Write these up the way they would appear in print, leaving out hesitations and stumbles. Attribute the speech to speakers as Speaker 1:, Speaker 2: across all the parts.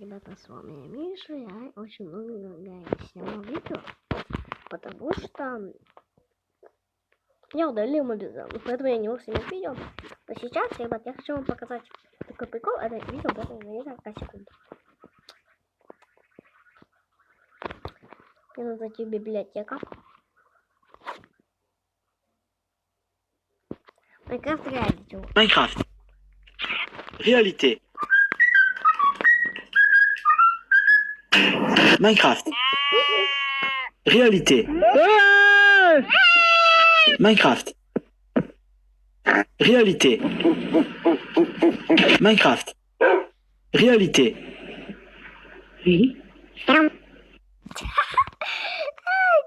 Speaker 1: Ребята, с вами Миша. Я очень много снимал видео, потому что я удалил мобилизацию, поэтому я не мог снимать видео. Но сейчас, ребят, я хочу вам показать такой прикол. Это видео будет на несколько секунд. Мне нужно зайти в библиотеку. Майнкрафт реалити.
Speaker 2: Minecraft. Réalité. Minecraft. Réalité. Minecraft. Réalité. Minecraft. Réalité. Oui.
Speaker 1: Ай,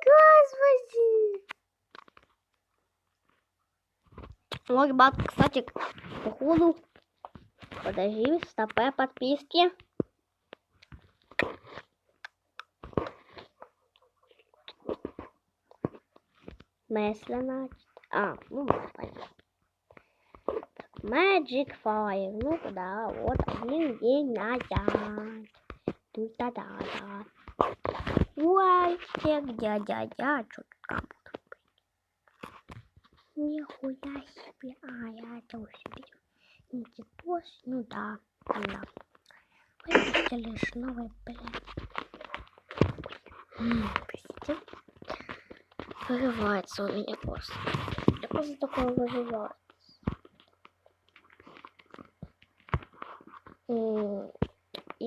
Speaker 1: господи! Ну, ребят, кстати, походу, подожди, стопэ подписки. Мысленно. Ну, понятно. Magic Fire. Ну, да, вот один день назад. Тут-да-да-да. Ой, дядя, что тут там будет? Нихуя себе. Я это уже видел. Ну да. Выпустили ж новый, блядь. Простите. Вырывается у меня просто. Я просто такое вырывается. И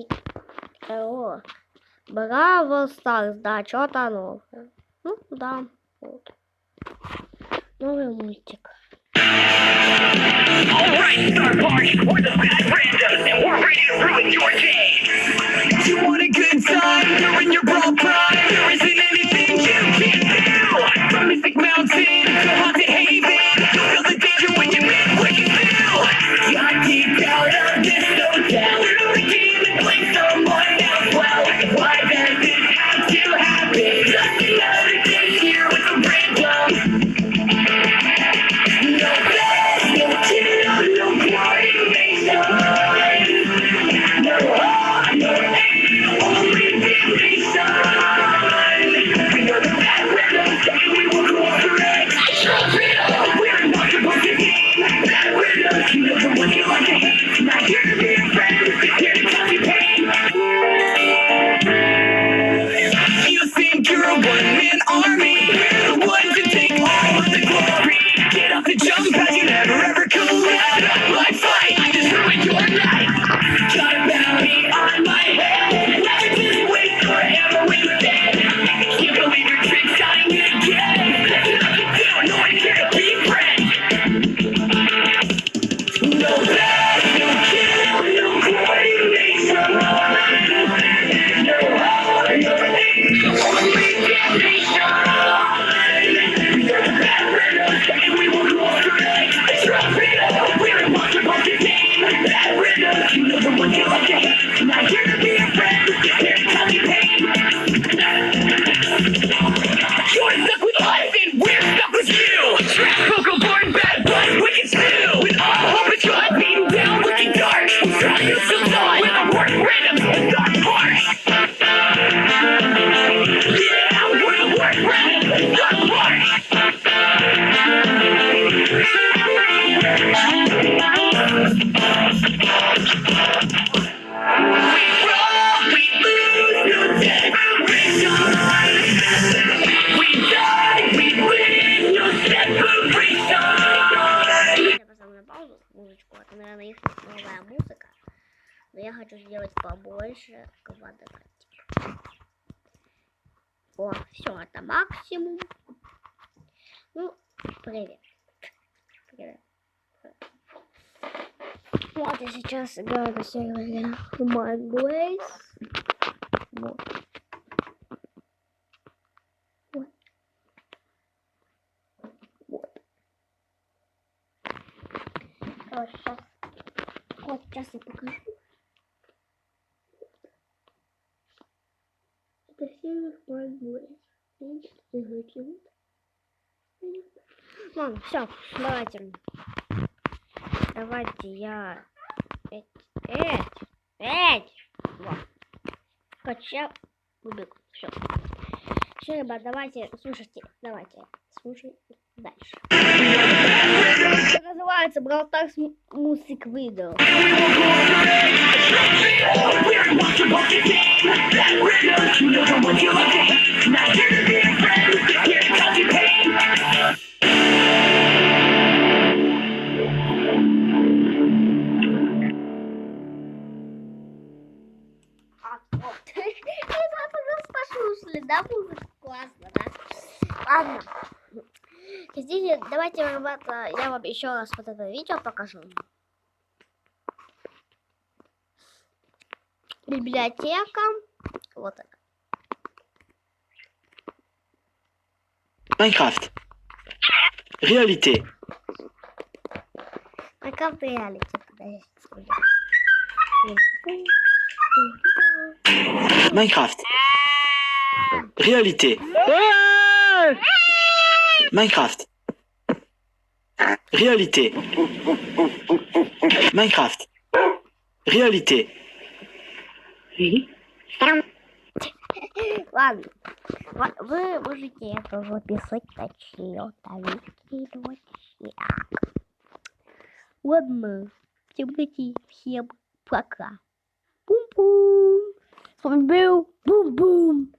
Speaker 1: Браво Старс, да, что-то новое. Ну, да, вот. Новый мультик.
Speaker 3: Alright, Star Park, we're the Bad Randos, and we're ready to ruin your day. You want a good time? You're in your brawl prime. There isn't anything you can't do. From Mystic Mountain to Haunted Haven, you'll feel the danger when you make what you feel. Got deep out of this hotel. Through the game and play someone else well. Why does this have to happen? Just another day here with a random. No best, no kill, no coordination. No heart, no aim, only damnation. We know the bad rhythms, and we will cooperate. We're not supposed to game. Bad rhythms, you know the one you like to hate. Not here to be a friend, just here to cause you pain. You think you're a one-man army? We're the ones who take all of the glory. Get off the jump pad, you never ever collide. Like fight, I just ruined your life. Got a bounty on my head. Never just wait forever wasted. Can't believe your tricks dying again. There's nothing to do, no one care to be friends. No bad, no kill, no coordination. No heart, no aim, only damnation. We're the bad rhythms, and we will cooperate. Trust me, we're a monster bunker team. Bad rhythms, you know the one you like to hate. Not here to be a friend, just here to cause you pain. You're stuck with us, and we're stuck with you. Trash, vocal board, bad buzz, wicked stew. With all hope it's gone, beating down, looking dark. We're trying to survive with the worst random and dark parts. Yeah, we're the worst random and dark parts. We roll, we lose, no separation. We die, we win, no separation.
Speaker 1: Я поставлю на паузу музычку. Это, наверное, их новая музыка. Но я хочу сделать побольше квадратик. О, все, это максимум. Ну, привет. Привет. Вот я сейчас играю на сервере My Blaze. Вот. Вот. Короче, сейчас я покажу. Это сервер My Blaze. Видите, игроки вот. Ладно, все, давайте я... Вот. Короче, я убегу. Все. Все, ребят, давайте, слушайте, слушайте дальше. Это называется Brawl Stars Music Video. Послушали, да, музыка классно, да? Ладно. Здесь, давайте, ребята, я вам еще раз вот это видео покажу. Библиотека. Вот это.
Speaker 2: Minecraft. Réalité.
Speaker 1: Minecraft Reality. Подожди.
Speaker 2: Minecraft. Réalité. Minecraft. Réalité. Minecraft. Réalité.
Speaker 1: Ладно. Вы можете это записать на чьё-то видео. Ладно. Всем пока. Бум-бум. С вами был Бум-бум.